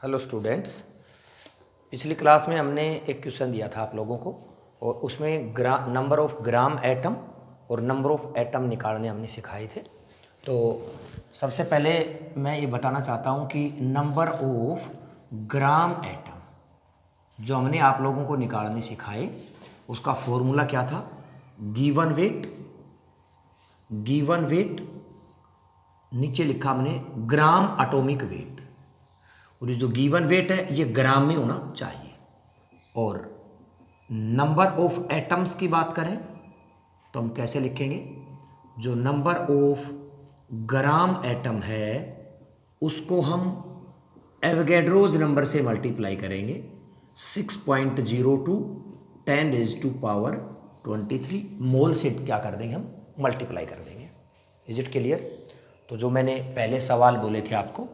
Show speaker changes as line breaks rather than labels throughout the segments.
Hello students, पिछली class में हमने एक क्वेश्चन दिया था आप लोगों को और उसमें नंबर ऑफ ग्राम एटम और नंबर ऑफ एटम निकालने हमने सिखाए थे। तो सबसे पहले मैं ये बताना चाहता हूँ कि नंबर ऑफ ग्राम एटम जो हमने आप लोगों को निकालने सिखाए उसका फॉर्मूला क्या था। गिवन वेट नीचे लिखा हमने ग्राम एटॉमिक वेट, और ये जो गिवन वेट है ये ग्राम में होना चाहिए। और नंबर ऑफ एटम्स की बात करें तो हम कैसे लिखेंगे, जो नंबर ऑफ ग्राम एटम है उसको हम एवोगैड्रोज नंबर से मल्टीप्लाई करेंगे 6.02 10⁻23 मोल से क्या कर देंगे, हम मल्टीप्लाई कर देंगे। Is it clear? तो जो मैंने पहले सवाल बोले थे आपको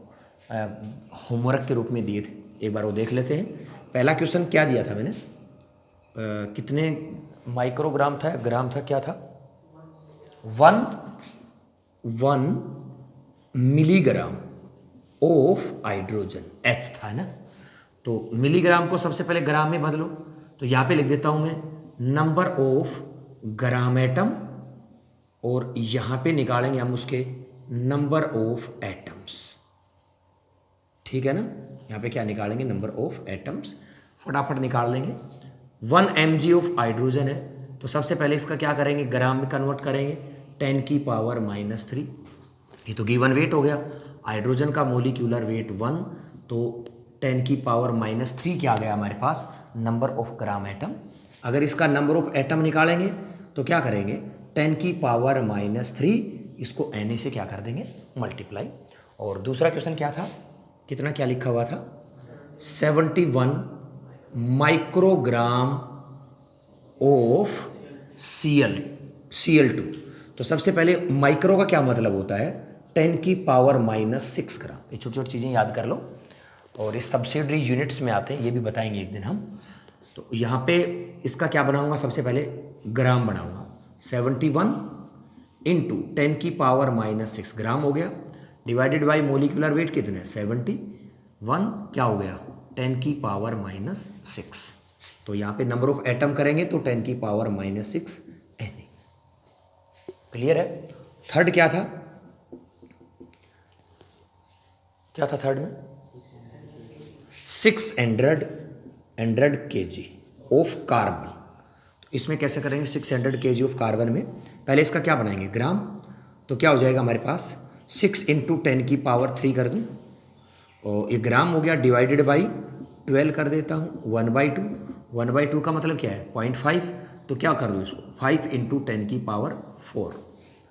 होमवर्क के रूप में दिए थे, एक बार वो देख लेते हैं। पहला क्वेश्चन क्या दिया था मैंने, कितने माइक्रोग्राम था, ग्राम था, क्या था, 1 मिलीग्राम ऑफ हाइड्रोजन H था ना। तो मिलीग्राम को सबसे पहले ग्राम में बदलो, तो यहाँ पे लिख देता हूँ मैं नंबर ऑफ ग्राम एटम, और यहाँ पे निकालेंगे हम उसके नंबर ऑफ एटम्स। ठीक है ना, यहाँ पे क्या निकालेंगे, नंबर ऑफ एटम्स। फटाफट निकाल लेंगे। 1 mg ऑफ हाइड्रोजन है, तो सबसे पहले इसका क्या करेंगे, ग्राम में कन्वर्ट करेंगे 10⁻³ ये तो गिवन वेट हो गया। हाइड्रोजन का मोलिक्यूलर वेट 1, तो 10⁻³ क्या आ गया हमारे पास, नंबर ऑफ ग्राम एटम। अगर इसका नंबर ऑफ एटम निकालेंगे तो क्या करेंगे, 10⁻³ इसको Na से क्या कर देंगे, मल्टीप्लाई। और दूसरा क्वेश्चन क्या था, कितना क्या लिखा हुआ था, 71 माइक्रोग्राम ऑफ Cl2। तो सबसे पहले माइक्रो का क्या मतलब होता है, 10⁻⁻6 ग्राम। ये छोटी छोटी चीज़ें याद कर लो, और ये सब्सिडरी यूनिट्स में आते हैं, ये भी बताएंगे एक दिन हम। तो यहाँ पे इसका क्या बनाऊंगा, सबसे पहले ग्राम बनाऊंगा। 71 इंटू 10⁻⁻6 ग्राम हो गया, डिवाइडेड बाई मोलिकुलर वेट कितने हैं, 71 क्या हो गया, 10⁻⁻6। तो यहाँ पे नंबर ऑफ एटम करेंगे तो 10⁻⁻6 Na। क्लियर है? थर्ड क्या था, थर्ड में 600 kg ऑफ कार्बन। तो इसमें कैसे करेंगे, 600 kg ऑफ कार्बन में पहले इसका क्या बनाएंगे, ग्राम। तो क्या हो जाएगा हमारे पास, 6 इंटू 10⁻³ कर दूँ, और ये ग्राम हो गया, डिवाइडेड बाई 12 कर देता हूँ, 1/2। 1/2 का मतलब क्या है, 0.5। तो क्या कर दूँ इसको, 5 इंटू 10⁻⁴।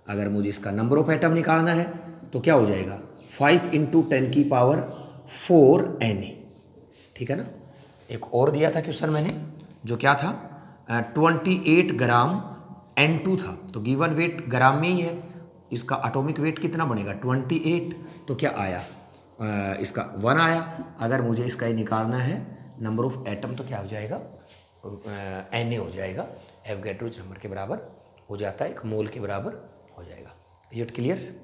अगर मुझे इसका नंबर ऑफ एटम निकालना है तो क्या हो जाएगा, 5 इंटू 10⁻⁴ Na। ठीक है ना। एक और दिया था क्वेश्चन मैंने, जो क्या था, 28 ग्राम N2 था। तो गिवन वेट ग्राम में ही है, इसका एटॉमिक वेट कितना बनेगा, 28। तो क्या आया, इसका 1 आया। अगर मुझे इसका ये निकालना है नंबर ऑफ एटम तो क्या हो जाएगा, Na हो जाएगा, एवोगैड्रोज नंबर के बराबर हो जाता है, 1 मोल के बराबर हो जाएगा। ये क्लियर?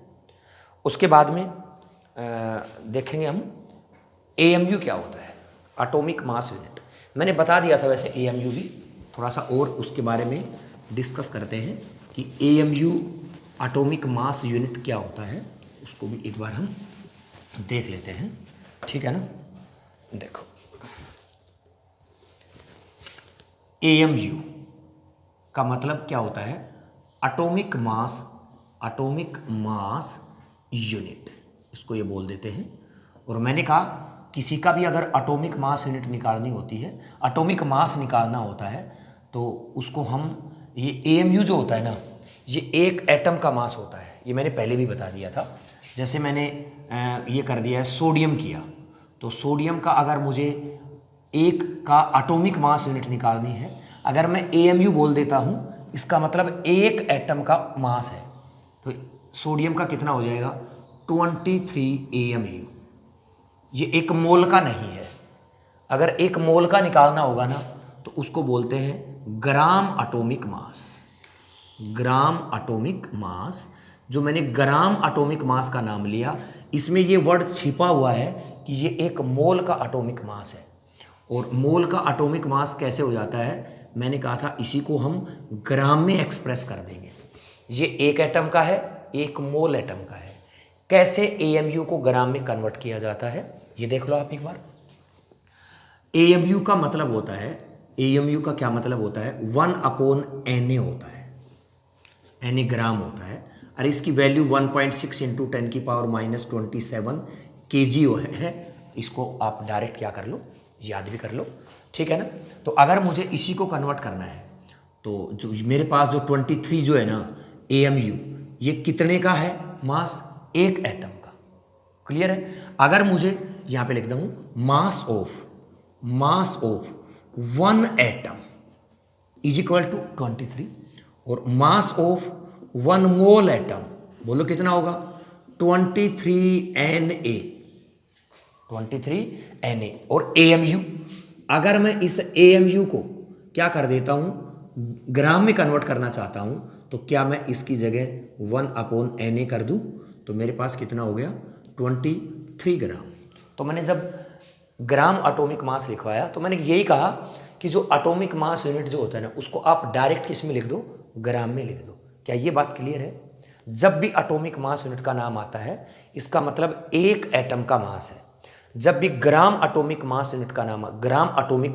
उसके बाद में देखेंगे हम AMU क्या होता है, एटॉमिक मास यूनिट। मैंने बता दिया था वैसे AMU भी, थोड़ा सा और उसके बारे में डिस्कस करते हैं कि AMU एटॉमिक मास यूनिट क्या होता है, उसको भी एक बार हम देख लेते हैं। ठीक है ना। देखो AMU का मतलब क्या होता है, एटॉमिक मास यूनिट, इसको ये बोल देते हैं। और मैंने कहा किसी का भी अगर एटॉमिक मास यूनिट निकालनी होती है, एटॉमिक मास निकालना होता है, तो उसको हम, ये AMU जो होता है ना, ये एक एटम का मास होता है। ये मैंने पहले भी बता दिया था। जैसे मैंने ये कर दिया है सोडियम किया, तो सोडियम का अगर मुझे एक का एटॉमिक मास यूनिट निकालनी है, अगर मैं AMU बोल देता हूँ, इसका मतलब एक एटम का मास है। तो सोडियम का कितना हो जाएगा, 23 AMU। ये एक मोल का नहीं है। अगर एक मोल का निकालना होगा ना तो उसको बोलते हैं gram atomic mass. Gram atomic mass, जो मैंने ग्राम एटॉमिक मास का नाम लिया, इसमें ये वर्ड छिपा हुआ है कि ये एक मोल का एटॉमिक मास है। और मोल का एटॉमिक मास कैसे हो जाता है, मैंने कहा था इसी को हम ग्राम में एक्सप्रेस कर देंगे। ये एक एटम का है, एक मोल एटम का है। कैसे एएमयू को ग्राम में कन्वर्ट किया जाता है ये देख लो आप एक बार। एएमयू का मतलब होता है, एएमयू का क्या मतलब होता है, 1/Na होता है, Na ग्राम होता है। और इसकी वैल्यू 1.6 इंटू 10⁻⁻27 kg है। इसको आप डायरेक्ट क्या कर लो, याद भी कर लो, ठीक है ना। तो अगर मुझे इसी को कन्वर्ट करना है तो जो मेरे पास जो 23 जो है ना AMU, ये कितने का है मास, एक एटम का। क्लियर है। अगर मुझे यहाँ पे लिख दूँ mass of 1 atom is equal to 23 और मास ऑफ 1 मोल एटम बोलो कितना होगा 23 Na। और AMU, अगर मैं इस AMU को क्या कर देता हूं, ग्राम में कन्वर्ट करना चाहता हूं, तो क्या मैं इसकी जगह 1/Na कर दूं तो मेरे पास कितना हो गया 23 ग्राम। तो मैंने जब ग्राम एटॉमिक मास लिखवाया तो मैंने यही कहा कि जो एटॉमिक मास यूनिट जो होता है ना उसको आप डायरेक्ट किस में लिख दो, ग्राम में लिख दो। क्या ये बात क्लियर है। जब भी एटॉमिक मास यूनिट का नाम आता है इसका मतलब एक एटम का मास है। जब भी ग्राम एटॉमिक मास यूनिट का नाम, ग्राम एटॉमिक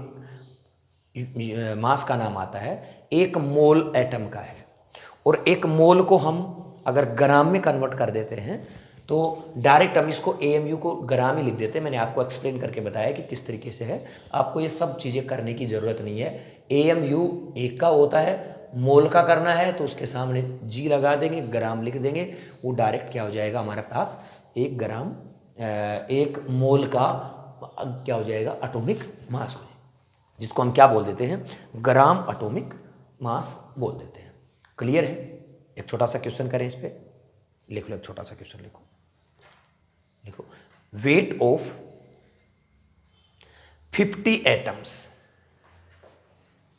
मास का नाम आता है, एक मोल एटम का है। और एक मोल को हम अगर ग्राम में कन्वर्ट कर देते हैं तो डायरेक्ट हम इसको AMU को ग्राम ही लिख देते हैं। मैंने आपको एक्सप्लेन करके बताया कि किस तरीके से है, आपको ये सब चीज़ें करने की ज़रूरत नहीं है। AMU एक का होता है, मोल का करना है तो उसके सामने G लगा देंगे, ग्राम लिख देंगे, वो डायरेक्ट क्या हो जाएगा हमारे पास एक ग्राम, एक मोल का क्या हो जाएगा एटॉमिक मास हो जाएगा, जिसको हम क्या बोल देते हैं, ग्राम एटॉमिक मास बोल देते हैं। क्लियर है। एक छोटा सा क्वेश्चन करें इस पे, लिख लो, एक छोटा सा क्वेश्चन लिखो। Weight of 50 atoms,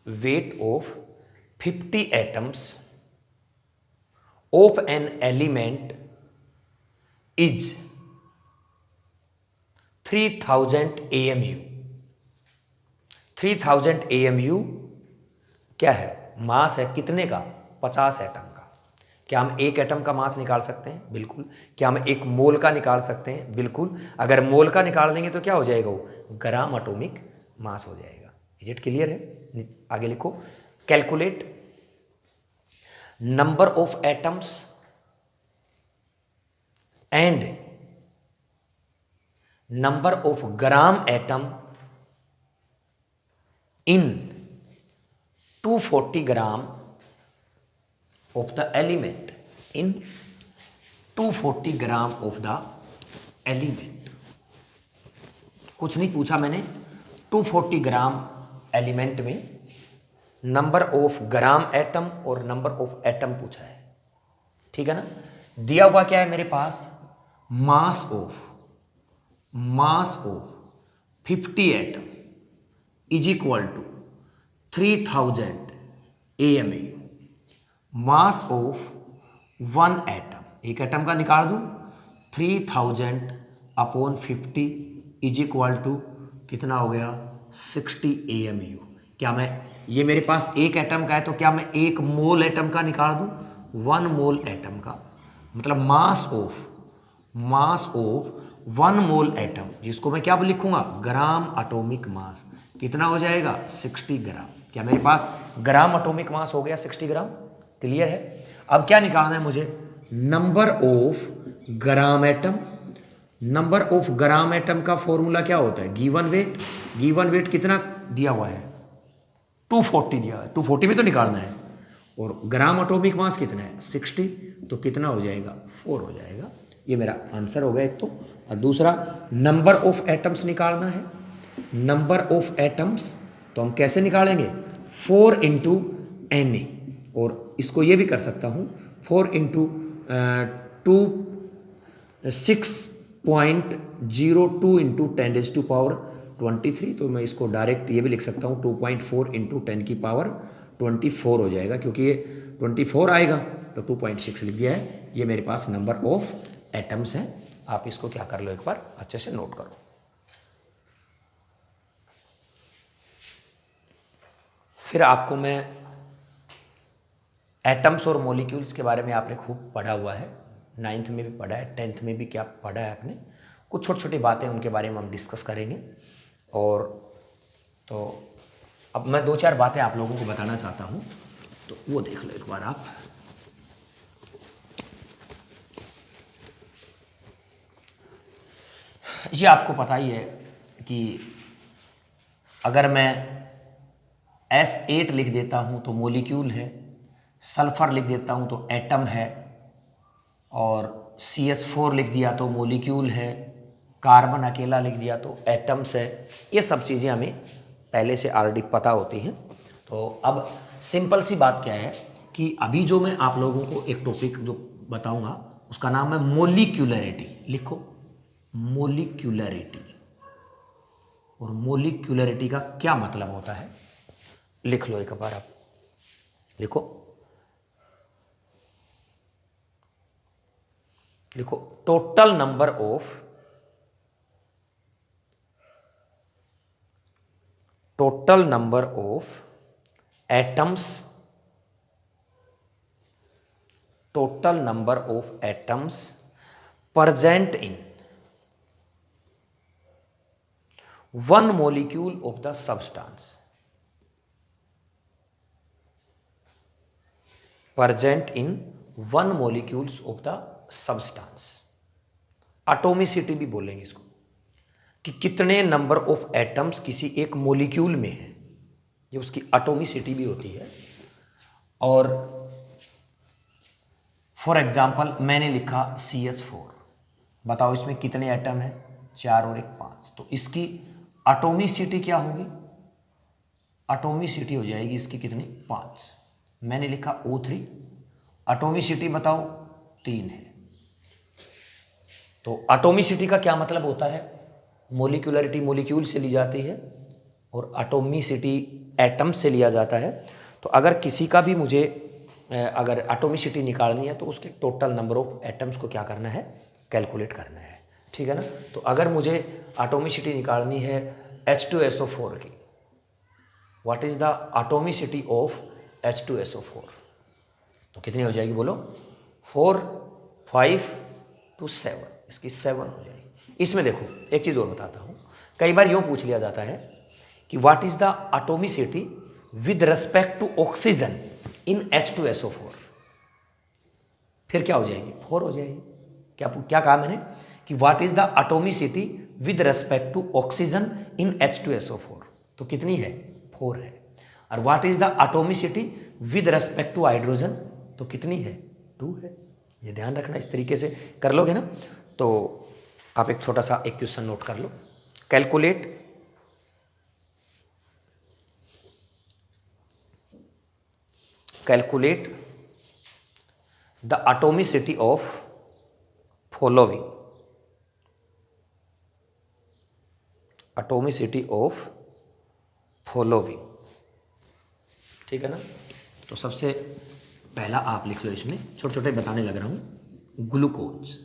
weight of 50 atoms of an element is 3000 AMU। 3000 AMU क्या है, मास है कितने का, 50 एटम का। क्या हम एक एटम का मास निकाल सकते हैं, बिल्कुल। क्या हम एक मोल का निकाल सकते हैं, बिल्कुल। अगर मोल का निकाल देंगे तो क्या हो जाएगा, वो ग्राम एटॉमिक मास हो जाएगा। इज इट क्लियर है। आगे लिखो, calculate number of atoms and number of gram atom in 240 gram of the element, in 240 gram of the element। कुछ नहीं पूछा मैंने, 240 ग्राम एलिमेंट में नंबर ऑफ ग्राम एटम और नंबर ऑफ एटम पूछा है, ठीक है ना। दिया हुआ क्या है मेरे पास, mass of 50 atom is equal to 3000 AMU। Mass of 1 atom, एक एटम का निकाल दूं, 3000/50 इज इक्वल टू कितना हो गया 60 AMU। क्या मैं, ये मेरे पास एक एटम का है तो क्या मैं एक मोल एटम का निकाल दूं, 1 मोल एटम का, मतलब मास ऑफ 1 मोल एटम, जिसको मैं क्या लिखूंगा, ग्राम एटॉमिक मास, कितना हो जाएगा 60 ग्राम। क्या मेरे पास ग्राम एटॉमिक मास हो गया 60 ग्राम। क्लियर है। अब क्या निकालना है मुझे, number of gram atom. Number of gram atom का फॉर्मूला क्या होता है, गिवन वेट। गिवन वेट कितना दिया हुआ है, 240 दिया है, 240 में तो निकालना है। और ग्राम एटॉमिक मास कितना है 60, तो कितना हो जाएगा 4 हो जाएगा। ये मेरा आंसर हो गया एक तो। और दूसरा नंबर ऑफ एटम्स निकालना है। नंबर ऑफ एटम्स तो हम कैसे निकालेंगे, 4 × Na। और इसको ये भी कर सकता हूँ 4 × 6.02 × 10⁻23। तो मैं इसको डायरेक्ट ये भी लिख सकता हूँ 2.4 × 10⁻24 हो जाएगा, क्योंकि ये 24 आएगा तो 2.6 लिख दिया है। ये मेरे पास नंबर ऑफ एटम्स हैं। आप इसको क्या कर लो, एक बार अच्छे से नोट करो। फिर आपको मैं एटम्स और मॉलिक्यूल्स के बारे में आपने खूब पढ़ा हुआ है, 9th में भी पढ़ा है, 10th में भी क्या पढ़ा है आपने, कुछ छोटी छोटी बातें उनके बारे में हम डिस्कस करेंगे। और तो अब मैं 2-4 बातें आप लोगों को बताना चाहता हूँ, तो वो देख लो एक बार आप। ये आपको पता ही है कि अगर मैं S8 लिख देता हूँ तो मॉलिक्यूल है, सल्फर लिख देता हूँ तो एटम है, और CH4 लिख दिया तो मॉलिक्यूल है, कार्बन अकेला लिख दिया तो एटम्स है। ये सब चीज़ें हमें पहले से ऑलरेडी पता होती हैं। तो अब सिंपल सी बात क्या है कि अभी जो मैं आप लोगों को एक टॉपिक जो बताऊंगा उसका नाम है मोलिक्यूलरिटी। लिखो मोलिक्यूलरिटी। और मोलिक्यूलरिटी का क्या मतलब होता है लिख लो एक बार आप, लिखो total number of atoms, total number of atoms present in one molecule of the substance, present in one molecules of the substance। Atomicity भी बोलेंगे इसको, कि कितने नंबर ऑफ एटम्स किसी एक मोलिक्यूल में है, ये उसकी एटॉमिसिटी भी होती है। और फॉर एग्जाम्पल मैंने लिखा CH4, बताओ इसमें कितने एटम है, 4 और 1 5, तो इसकी एटॉमिसिटी क्या होगी, एटॉमिसिटी हो जाएगी इसकी कितनी 5। मैंने लिखा O3, एटॉमिसिटी बताओ 3 है। तो एटॉमिसिटी का क्या मतलब होता है, मोलिकुलरिटी मोलिक्यूल से ली जाती है और एटॉमिसिटी एटम से लिया जाता है। तो अगर किसी का भी मुझे अगर एटॉमिसिटी निकालनी है तो उसके टोटल नंबर ऑफ एटम्स को क्या करना है, कैलकुलेट करना है, ठीक है ना। तो अगर मुझे एटॉमिसिटी निकालनी है H2SO4 की, what is the atomicity of H2SO4, तो कितनी हो जाएगी बोलो, 4 5 to 7, इसकी 7 हो जाएगी। इसमें देखो एक चीज़ और बताता हूँ, कई बार यूँ पूछ लिया जाता है कि what is the atomicity with respect to oxygen in H2SO4, फिर क्या हो जाएगी, 4 हो जाएगी। क्या कहा मैंने कि what is the atomicity with respect to oxygen in H2SO4, तो कितनी है, 4 है। और what is the atomicity with respect to hydrogen, तो कितनी है, 2 है। ये ध्यान रखना, इस तरीके से कर लोगे ना तो आप एक छोटा सा एक क्वेश्चन नोट कर लो। Calculate the atomicity of following, atomicity of following, ठीक है ना। तो सबसे पहला आप लिख लो, इसमें छोटे छोटे बताने लग रहा हूँ। ग्लूकोज,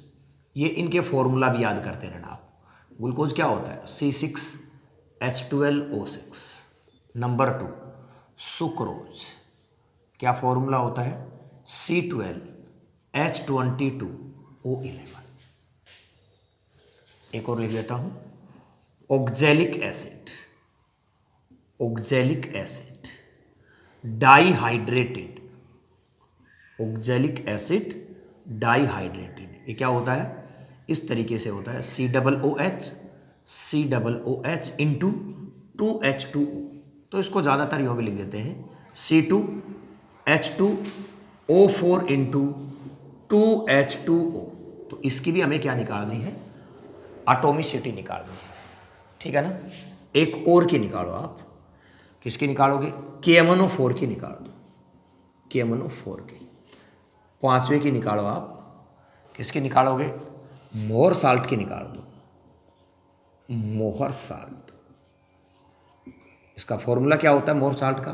ये इनके फॉर्मूला भी याद करते रहना आप। ग्लूकोज क्या होता है, C6H12O6। नंबर 2 सुक्रोज, क्या फॉर्मूला होता है, C12H22O11। एक और लिख लेता हूँ, ऑक्जेलिक एसिड डाइहाइड्रेटेड, ऑक्जेलिक एसिड डाइहाइड्रेटेड, ये क्या होता है, इस तरीके से होता है, COOH इंटू 2H2O। तो इसको ज़्यादातर यूँ भी लिख देते हैं C2H2O4 इंटू 2H2O। तो इसकी भी हमें क्या निकालनी है, एटॉमिसिटी निकालनी है, ठीक है ना। एक और की निकालो आप, किसकी निकालोगे, KMnO4 की निकाल दो, KMnO4 की। 5वें की निकालो आप, किसकी निकालोगे, मोहर साल्ट की निकाल दो, मोहर साल्ट। इसका फॉर्मूला क्या होता है मोहर साल्ट का,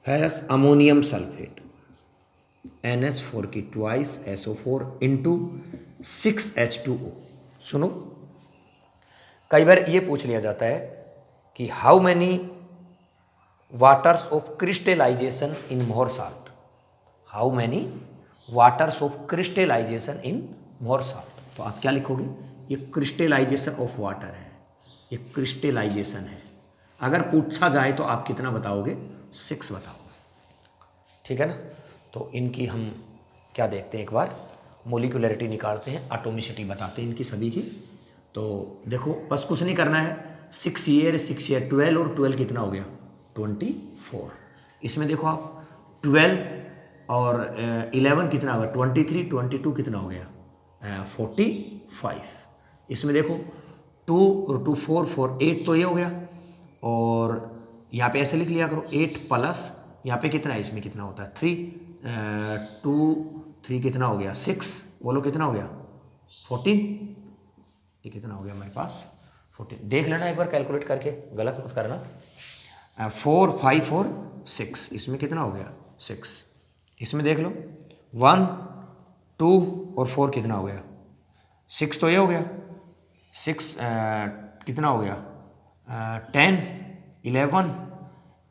फेरस अमोनियम सल्फेट NH4 की ट्वाइस SO4 इंटू 6H2O। सुनो, कई बार ये पूछ लिया जाता है कि how many waters of crystallization in Mohr salt? How many waters of crystallization in Mohr salt? तो आप क्या लिखोगे, ये क्रिस्टलाइजेशन ऑफ वाटर है, ये क्रिस्टलाइजेशन है। अगर पूछा जाए तो आप कितना बताओगे, 6 बताओगे, ठीक है ना। तो इनकी हम क्या देखते हैं, एक बार मोलिकुलरिटी निकालते हैं, एटॉमिसिटी बताते हैं इनकी सभी की। तो देखो बस कुछ नहीं करना है, 6 ईयर 12 और 12 कितना हो गया, 24। इसमें देखो आप 12 और 11 कितना होगा, 23, 22 कितना हो गया, 45। इसमें देखो 2 और 2 4 8 तो ये हो गया, और यहाँ पे ऐसे लिख लिया करो 8 प्लस यहाँ पे कितना है, इसमें कितना होता है 3, 2 3 कितना हो गया 6, बोलो कितना हो गया 14, ये कितना हो गया हमारे पास 14। देख लेना एक बार कैलकुलेट करके, गलत मत करना। 4 5 और 6, इसमें कितना हो गया 6। इसमें देख लो 1 2 और 4 कितना हो गया 6, तो ये हो गया 6, कितना हो गया 10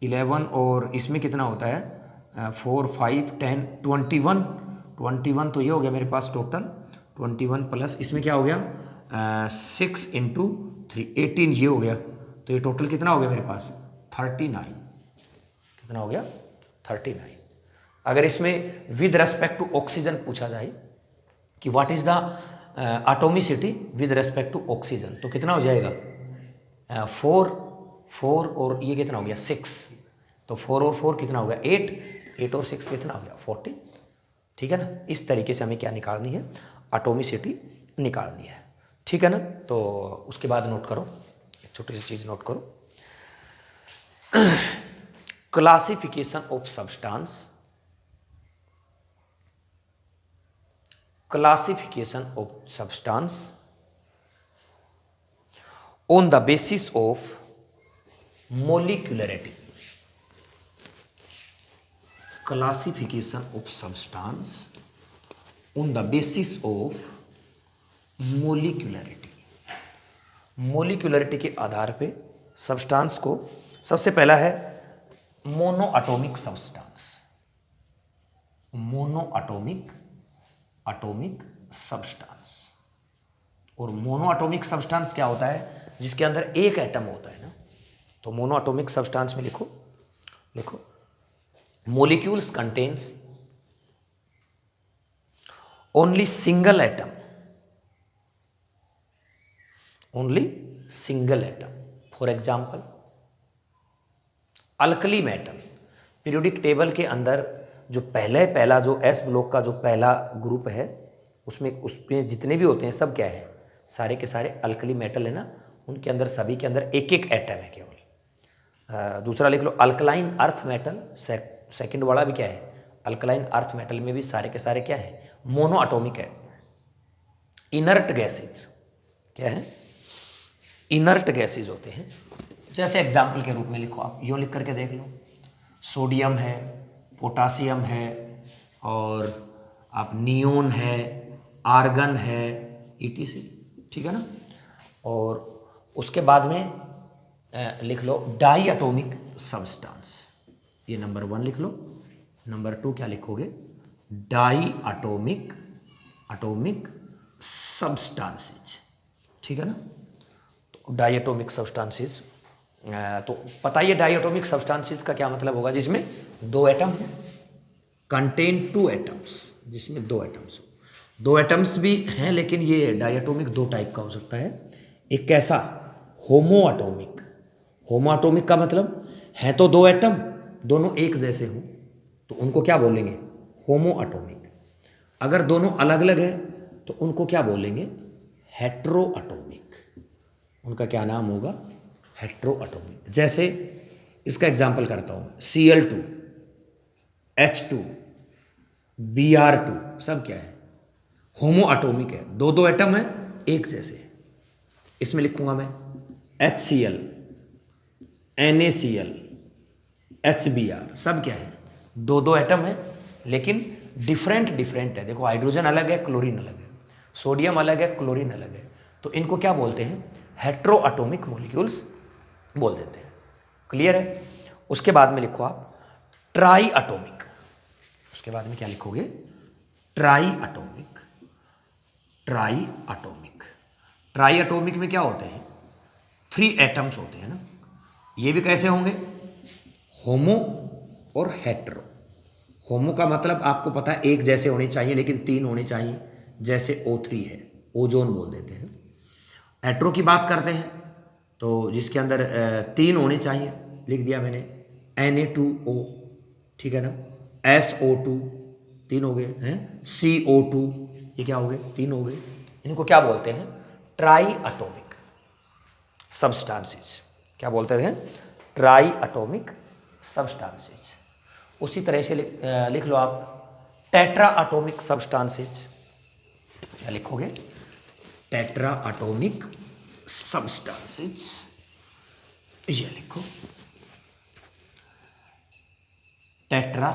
11 और इसमें कितना होता है 4 5 10 21, तो ये हो गया मेरे पास टोटल 21 प्लस इसमें क्या हो गया 6 × 3 18, ये हो गया। तो ये टोटल कितना हो गया मेरे पास 39, कितना हो गया 39। अगर इसमें विद रेस्पेक्ट टू ऑक्सीजन पूछा जाए कि what is the atomicity with respect to oxygen, तो कितना हो जाएगा 4 और ये कितना हो गया 6, तो 4 और 4 कितना हो गया 8 और 6 कितना हो गया 40, ठीक है ना। इस तरीके से हमें क्या निकालनी है, एटॉमिसिटी निकालनी है, ठीक है ना। तो उसके बाद नोट करो, एक छोटी सी चीज़ नोट करो, classification of substance, classification of substance on the basis of molecularity, classification of substance on the basis of molecularity, molecularity के आधार पे सब्सटेंस को, सबसे पहला है mono atomic substance, mono atomic substance. और मोनो एटॉमिक सब्सटेंस क्या होता है, जिसके अंदर एक एटम होता है ना। तो मोनो एटॉमिक सब्सटेंस में लिखो molecules contains only single atom, for example alkali metal. Periodic table के अंदर जो पहला जो एस ब्लॉक का जो पहला ग्रुप है, उसमें जितने भी होते हैं सब क्या है, सारे के सारे अल्कली मेटल है ना। उनके अंदर सभी के अंदर एक एक एटम है केवल। दूसरा लिख लो अल्कलाइन अर्थ मेटल, सेकंड वाला भी क्या है, अल्कलाइन अर्थ मेटल में भी सारे के सारे क्या है, मोनो एटॉमिक है। इनर्ट गैसेज क्या है, इनर्ट गैसेज होते हैं। जैसे एग्जाम्पल के रूप में लिखो, आप यूँ लिख करके देख लो, सोडियम है, पोटासियम है, और आप नियोन है, आर्गन है, ETC, ठीक है ना। और उसके बाद में लिख लो डाई एटॉमिक सब्सटेंस, ये नंबर 1 लिख लो। नंबर 2 क्या लिखोगे, डाई एटॉमिक सब्सटेंसेज, ठीक है ना। तो डाई एटॉमिक सब्सटेंसेज, तो पता ही है डाई एटॉमिक सब्सटेंसेज का क्या मतलब होगा, जिसमें 2 एटम है, कंटेन 2 एटम्स, जिसमें 2 एटम्स हो। 2 एटम्स भी हैं, लेकिन ये डायटोमिक 2 टाइप का हो सकता है। एक कैसा, होमो एटॉमिक का मतलब है तो 2 एटम, दोनों एक जैसे हों तो उनको क्या बोलेंगे, होमो एटॉमिक। अगर दोनों अलग अलग है तो उनको क्या बोलेंगे, हेट्रो एटॉमिक। उनका क्या नाम होगा, हेट्रो एटॉमिक। जैसे इसका एग्जाम्पल करता हूँ, Cl2, H2, Br2, सब क्या है, होमो एटॉमिक है, 2 एटम है एक जैसे। इसमें लिखूंगा मैं HCl, NaCl, HBr, सब क्या है, 2 एटम है लेकिन डिफरेंट है। देखो हाइड्रोजन अलग है, क्लोरीन अलग है, सोडियम अलग है, क्लोरीन अलग है, तो इनको क्या बोलते हैं, हेट्रो एटॉमिक मॉलिक्यूल्स बोल देते हैं। क्लियर है। उसके बाद में लिखो आप ट्राई एटॉमिक। उसके बाद में क्या लिखोगे? Try atomic. Try atomic. Try atomic में क्या होते हैं? 3 एटम्स होते हैं ना। ये भी कैसे होंगे? होमो और हेट्रो। होमो का मतलब आपको पता है एक जैसे होने चाहिए, लेकिन 3 होने चाहिए, जैसे O3 है, ओजोन बोल देते हैं। हेट्रो की बात करते हैं तो जिसके अंदर 3 होने चाहिए, लिख दिया मैंने Na2O, ठीक है ना। SO2 3 हो गए हैं, CO2 ये क्या हो गए? 3 हो गए। इनको क्या बोलते हैं? Try atomic substances. क्या बोलते हैं? Try atomic substances. उसी तरह से लिख लो आप टेट्रा एटॉमिक सब्सटेंसेस। क्या लिखोगे? टेट्रा एटॉमिक सब्सटेंसेस, ये लिखो टेट्रा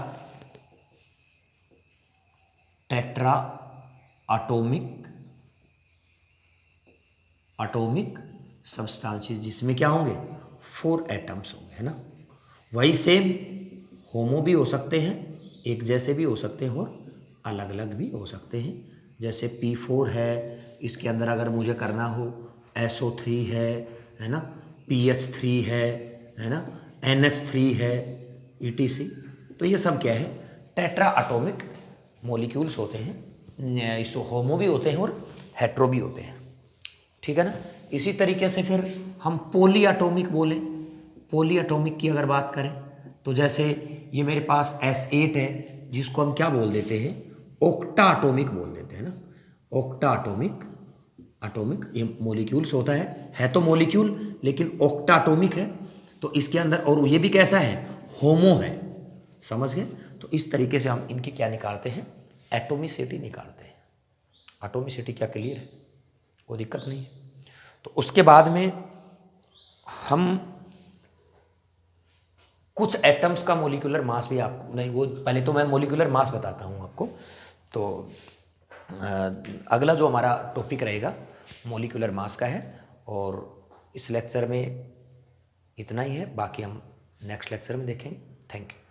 एटॉमिक सब्सटेंसेस, जिसमें क्या होंगे? 4 एटम्स होंगे, है ना। वही सेम होमो भी हो सकते हैं, एक जैसे भी हो सकते हैं और अलग अलग भी हो सकते हैं। जैसे P4 है, इसके अंदर अगर मुझे करना हो SO3 है ना, PH3 है ना, NH3 है, ETC। तो ये सब क्या है? टेट्रा एटॉमिक मॉलिक्यूल्स होते हैं। इसको होमो भी होते हैं और हेट्रो भी होते हैं, ठीक है ना। इसी तरीके से फिर हम पॉली एटॉमिक बोले। पॉली एटॉमिक की अगर बात करें तो जैसे ये मेरे पास S8 है, जिसको हम क्या बोल देते हैं? ऑक्टा एटॉमिक बोल देते हैं ना। ऑक्टा एटॉमिक ये मॉलिक्यूल्स होता है तो मॉलिक्यूल, लेकिन ऑक्टा एटॉमिक है। तो इसके अंदर, और ये भी कैसा है? होमो है, समझ गए। तो इस तरीके से हम इनकी क्या निकालते हैं? एटोमिसिटी निकालते हैं। एटोमिसिटी क्या क्लियर है? कोई दिक्कत नहीं है। तो उसके बाद में हम कुछ एटम्स का मोलिकुलर मास भी आपको, नहीं वो पहले तो मैं मोलिकुलर मास बताता हूँ आपको। तो अगला जो हमारा टॉपिक रहेगा मोलिकुलर मास का है, और इस लेक्चर में इतना ही है, बाकी हम नेक्स्ट लेक्चर में देखेंगे। Thank you.